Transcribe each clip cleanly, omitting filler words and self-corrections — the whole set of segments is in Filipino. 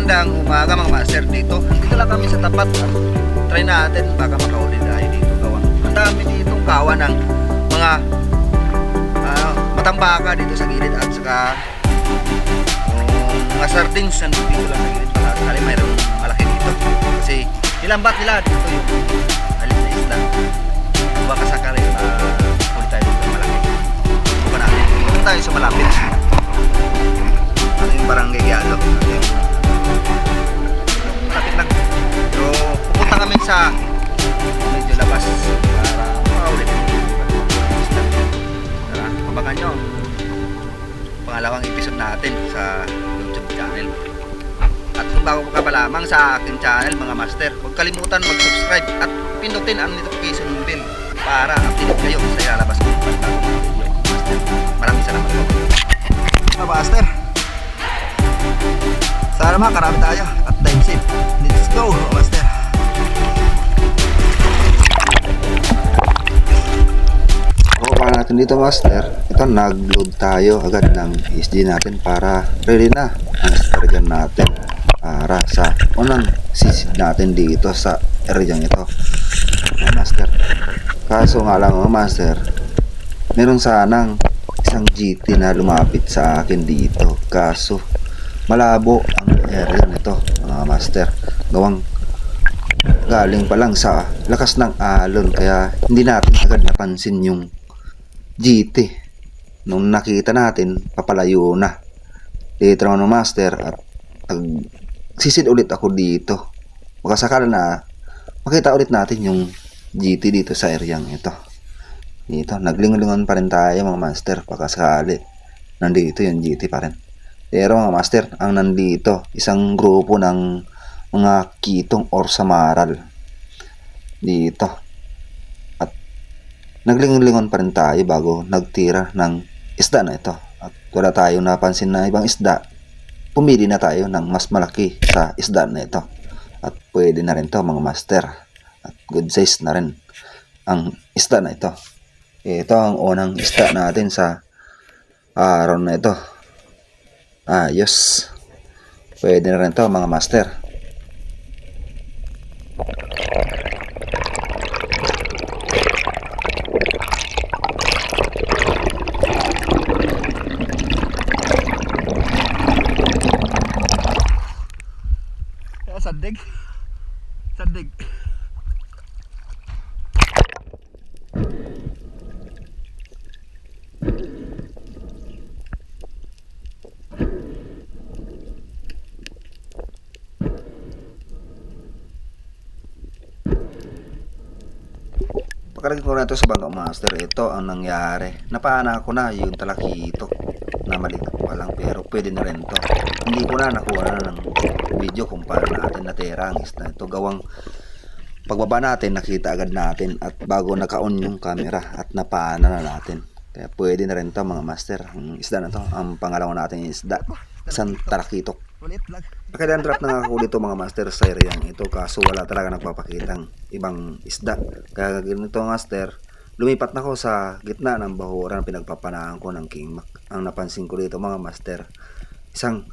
Magandang umaga mga master. Dito lang kami sa tapat. Try natin baka makauli tayo dito gawa. Ang dami ditong kawan ng mga matambaka dito sa gilid at saka mga sardines dito lang sa gilid. Baka sakali mayroong malaki dito. Kasi nilambat nila dito yung alis na isda. Baka sakali uli tayo dito malaki. Bukan natin. Dito tayo sa malapit. Ano yung barangay Yalo. Malapit lang. Pero pupunta kami sa medyo labas para makaulit. Tara, pabagan nyo pangalawang episode natin sa YouTube channel. At kung bago ka pa lamang sa aking channel mga master, huwag kalimutan mag-subscribe at pindutin ang notification bell para update kayo sa ilalabas ko bagong video. Master, maraming salamat po mga master. Sana makarami tayo at time safe. Let's go master. Para natin dito master, ito nag-load tayo agad ng SD natin para ready na ang stargan natin para sa unang sisid natin dito sa area ito mga master. Kaso nga lang mga master, meron sanang isang GT na lumapit sa akin dito, kaso malabo ang area nito mga master, gawang galing pa lang sa lakas ng alon kaya hindi natin agad napansin yung GT. Nung nakita natin papalayo na dito mga master at sisid ulit ako dito, makasakala na makita ulit natin yung GT dito sa areang ito. Dito naglingon-lingon pa rin tayo mga master, pakasakali nandito yung GT pa rin. Pero mga master, ang nandito isang grupo ng mga kitong or samaral dito. At naglingon-lingon pa rin tayo bago nagtira ng isda na ito. At wala tayong napansin na ibang isda. Pumili na tayo ng mas malaki sa isda na ito. At pwede na rin to mga master. At good size na rin ang isda na ito. Ito ang unang isda natin sa araw na ito. Ayos. Pwede na rin to mga master. Sadig. Sadig. Pagkalagay ko na ito sa bangka master, ito ang nangyari. Napana ko na yung talakito na maliit pa lang pero pwede na rin to. Hindi ko na nakuha na ng video kung paano natin natira ang isda ito. Gawang pagbaba natin nakita agad natin at bago naka-on yung camera at napana na natin. Kaya pwede na rin to mga master. Ang isda na to, ang pangalawa natin yung isda, isang talakitok. Nakailan drop na ako dito mga master sa area ito, kaso wala talaga nagpapakitang ibang isda. Kaya ganito master, lumipat na ako sa gitna ng bahuran na pinagpapanahan ko ng King Mac. Ang napansin ko dito mga master, isang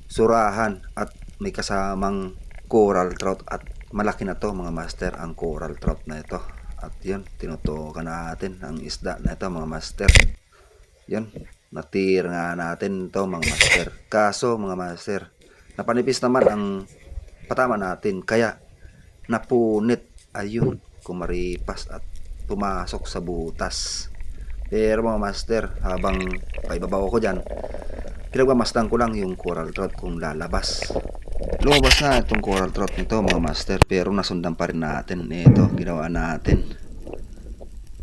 surahan at may kasamang coral trout at malaki na to mga master ang coral trout na ito. At yun, tinutukan natin ang isda na ito mga master. Yun, natir nga natin ito mga master. Kaso mga master, napanipis naman ang patama natin kaya napunit, ayun, kumaripas at pumasok sa butas. Pero mga master, habang paibabaw ko dyan, pinagmamasdan ko lang yung coral trout kung lalabas. Lumabas na itong coral trout nito mga master, pero nasundan pa rin natin. Ito, ginawa natin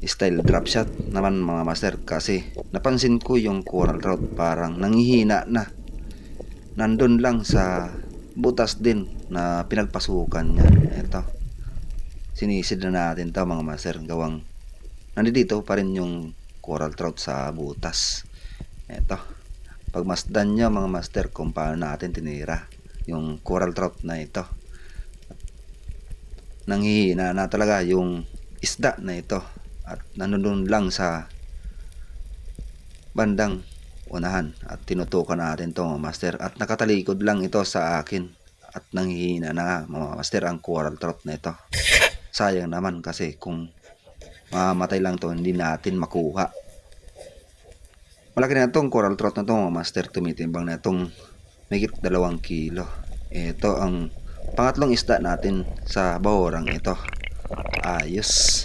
style drop shot naman mga master, kasi napansin ko yung coral trout parang nanghihina na, nandun lang sa butas din na pinagpasukan niya. Ito, sinisid na natin to mga master, gawang nandito pa rin yung coral trout sa butas. Ito, pagmasdan nyo mga master kung paano natin tinira yung coral trout na ito. Nanghihina na talaga yung isda na ito at nandun lang sa bandang unahan at tinutukan natin to mga master, at nakatalikod lang ito sa akin at nanghihina na nga mga master ang coral trout na ito. Sayang naman kasi kung mamamatay lang to hindi natin makuha. Malaki na itong coral trout na to mga master, tumitimbang na itong mahigit 2 kilo. Ito ang pangatlong isda natin sa bahurang ito. Ayos.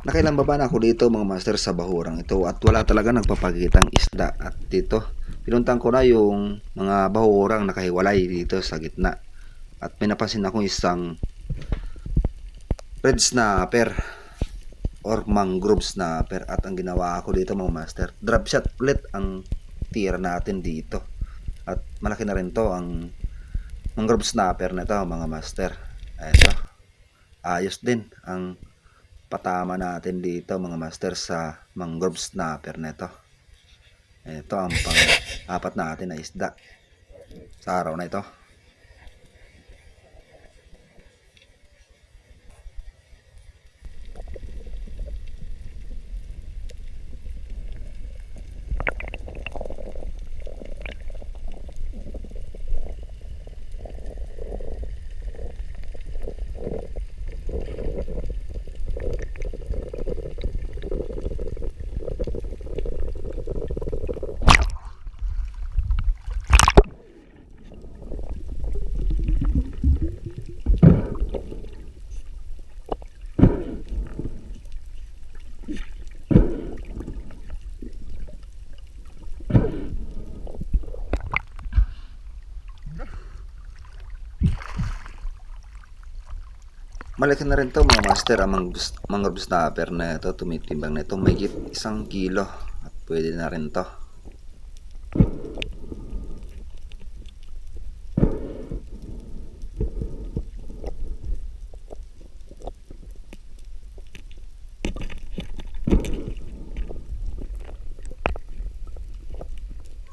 Nakailang baba na ako dito mga master sa bahurang ito at wala talaga nagpapakitang isda, at dito pinuntan ko na yung mga bahurang nakahiwalay dito sa gitna at may napansin akong isang red snapper or mangrove snapper, at ang ginawa ko dito mga master, drop shot ulit ang tira natin dito, at malaki na rin to ang mangrove snapper na to mga master. Ito ayos din ang patama natin dito mga master sa mangrove snapper nito. Ito ang pang-apat natin na isda sa araw na ito. Malaki na rin to mga master ang mangrove snapper na ito, tumitimbang na ito mahigit 1 kilo at pwede na rin to.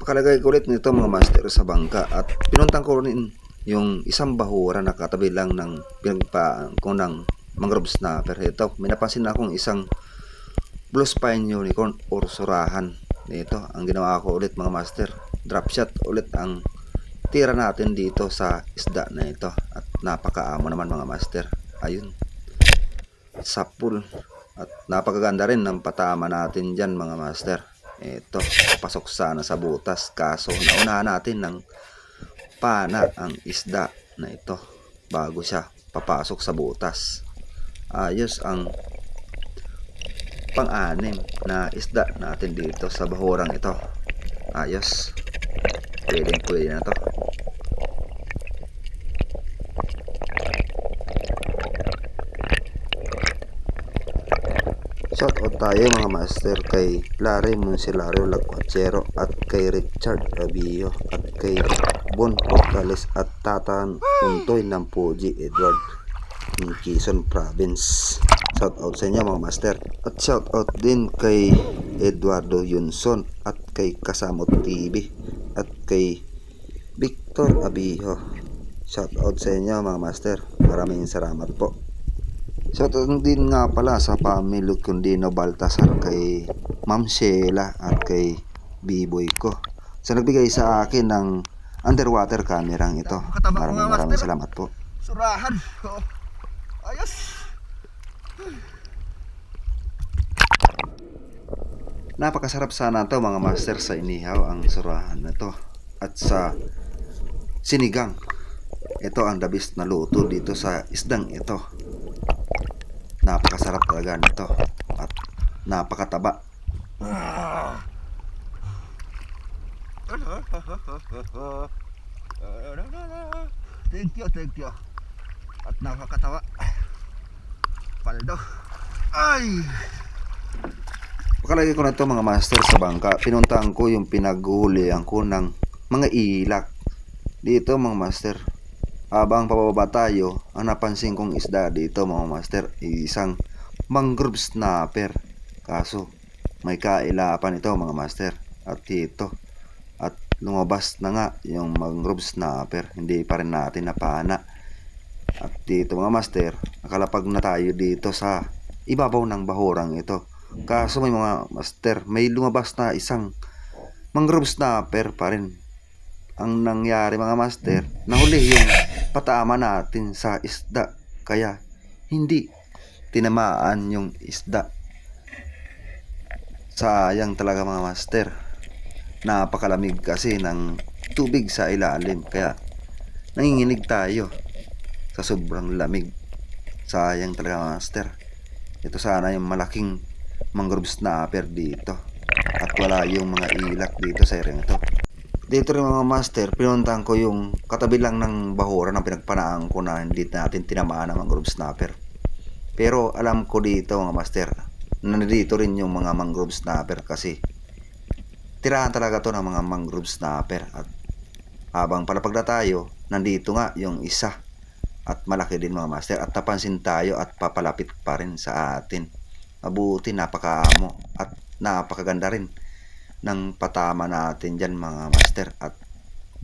Pakalagay ko ulit nito mga master sa bangka at pinuntang ko rin yung isang bahura na katabi lang ng pinagpaan ko ng mangrove snapper. Ito, may napansin na akong isang blue spine unicorn or surahan. Ito, ang ginawa ko ulit mga master, drop shot ulit ang tira natin dito sa isda na ito, at napakaamo naman mga master. Ayun, sapul, at napakaganda rin ng patama natin dyan mga master. Ito, pasok sana sa butas kaso naunahan natin ng pana ang isda na ito bago siya papasok sa butas. Ayos ang pang-anim na isda natin dito sa bahurang ito. Ayos, pwede na to. Shout out tayo mga master kay Larry Monsilario Lagcuachero at kay Richard Rabio at kay Bon Portales at Tatan Untoy ng Puji Edward ng Quezon Province. Shout out sa inyo mga master. At shout out din kay Eduardo Yunson at kay Kasamot TV at kay Victor Abijo. Shout out sa inyo mga master. Maraming salamat po. Shoutout din nga pala sa family Cundino Baltasar, kay Ma'am Sheila at kay B-boy ko sa nagbigay sa akin ng underwater camerang ito. Maraming salamat po. Surahan. Ayos. Napakasarap sana to mga master sa inihaw ang surahan na to, at sa sinigang. Ito ang the best na luto dito sa isdang ito. Napakasarap talaga nito at napakataba. Thank you. At nakakatawa. Paldo. Ay! Pakalagay ko na ito mga master sa bangka. Pinuntahan ko yung pinaghuhulihan ko ng mga ilak dito mga master. Habang pababa tayo, ang napansin kong isda dito mga master, isang mangrove snapper. Kaso may kailapan ito mga master. At dito, at lumabas na nga yung mangrove snapper, hindi pa rin natin napana. At dito mga master, nakalapag na tayo dito sa ibabaw ng bahurang ito. Kaso may mga master, may lumabas na isang mangrove snapper pa rin. Ang nangyari mga master, nahuli yung patama natin sa isda, kaya hindi tinamaan yung isda. Sayang talaga mga master, napakalamig kasi ng tubig sa ilalim, kaya nanginginig tayo sa sobrang lamig. Sayang talaga mga master. Ito sana yung malaking mangrove snapper dito, at wala yung mga ilak dito sa area ito. Dito rin mga master, pinuntahan ko yung katabi lang ng bahura na pinagpanaan ko na hindi natin tinamaan ng mangrove snapper. Pero alam ko dito mga master, nandito rin yung mga mangrove snapper kasi tirahan talaga to ng mga mangrove snapper. At habang palapag na tayo, nandito nga yung isa, at malaki din mga master, at napansin tayo at papalapit pa rin sa atin. Mabuti, napakaamo at napakaganda rin ng patama natin dyan mga master, at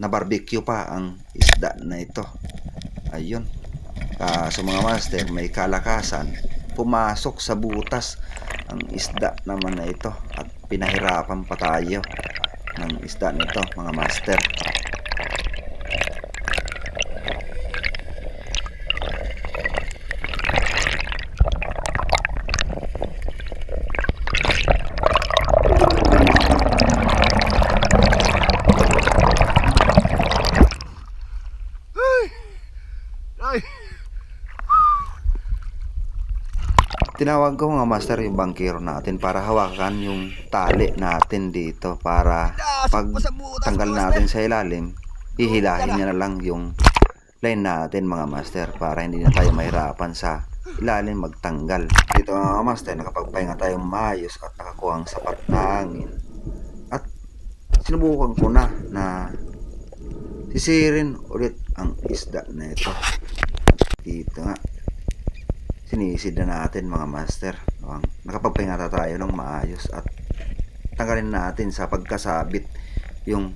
na-barbecue pa ang isda na ito. Ayun. So mga master, may kalakasan, pumasok sa butas ang isda naman na ito, at pinahirapan pa tayo ng isda nito mga master. Ay, Tinawag ko mga master yung bangkero natin para hawakan yung tali natin dito, para pag tanggal natin sa ilalim, hihilahin niya na lang yung line natin mga master, para hindi na tayo mahirapan sa ilalim magtanggal. Dito mga master, nakapagpahinga tayong maayos at nakakuha ang sapat na hangin. At sinubukan ko na sisirin ulit ang isda na ito. Dito nga, sinisid na natin mga master. Nakapagpahinga tayo ng maayos at tanggalin natin sa pagkasabit yung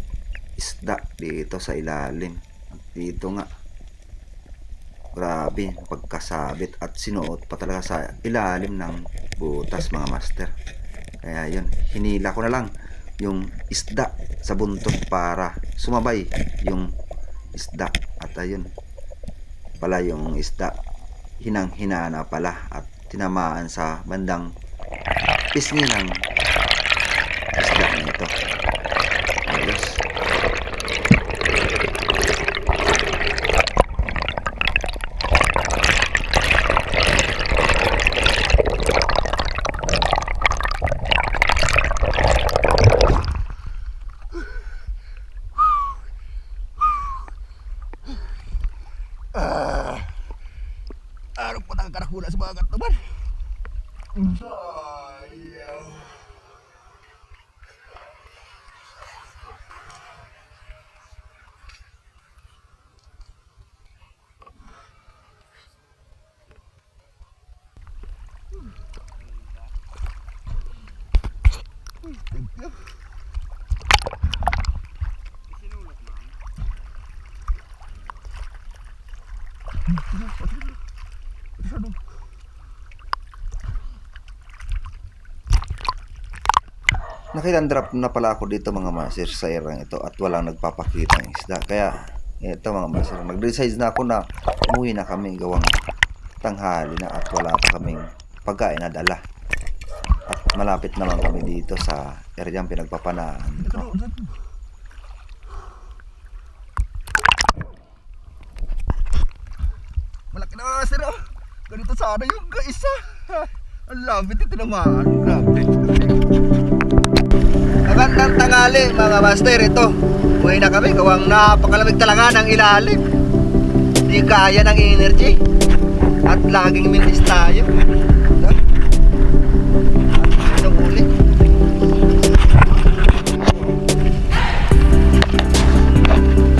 isda dito sa ilalim. At dito nga, grabe pagkasabit, at sinuot pa talaga sa ilalim ng butas mga master. Kaya yun, hinila ko na lang yung isda sa buntot para sumabay yung isda. At ayun pala, yung isda hinang-hina na pala at tinamaan sa bandang pisngi ng isda na ito. Ayos. ano pa nakakarakula sa mga kataban? Sayang. Thank you. Nakilandrap na pala ako dito mga master sa erang ito, at walang nagpapakita ng isda. Kaya ito mga master, nag-decide na ako na umuwi na kami gawang tanghali na, at wala pa kaming pagkain na dala. At malapit naman kami dito sa eryang pinagpapanaan ko. Malaki na sir, oh. Ganito sana yung isa. Ang lapit ito naman. Grabe. Magandang tanghali mga master, ito uwi na kami gawang napakalamig talaga ng ilalim. Hindi kaya ng energy at laging minis tayo. At huli.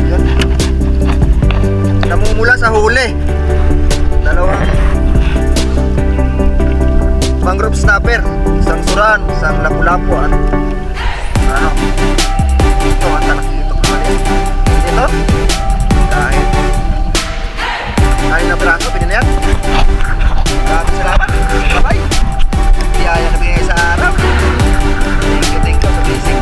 Yun. Namumula sa huli. snapper, isang suran, isang lapu-lapu at ano, ito ang talakitok na maliit. Ito, dahil na braso, pwede na yan. Maraming salamat. Bye-bye. Biyaya na bigay sa araw. Thank you sa blessing.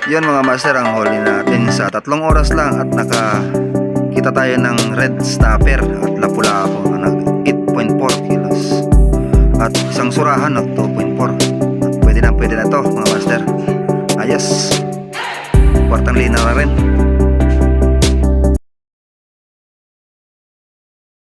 Yan mga master, ang huli natin sa 3 oras lang at nakakita tayo ng red snapper at lapu-lapu na nag 8.4 kilos at isang surahan ng 2.4. Pwede na to mga master. Ayos, kwartang linaw na rin.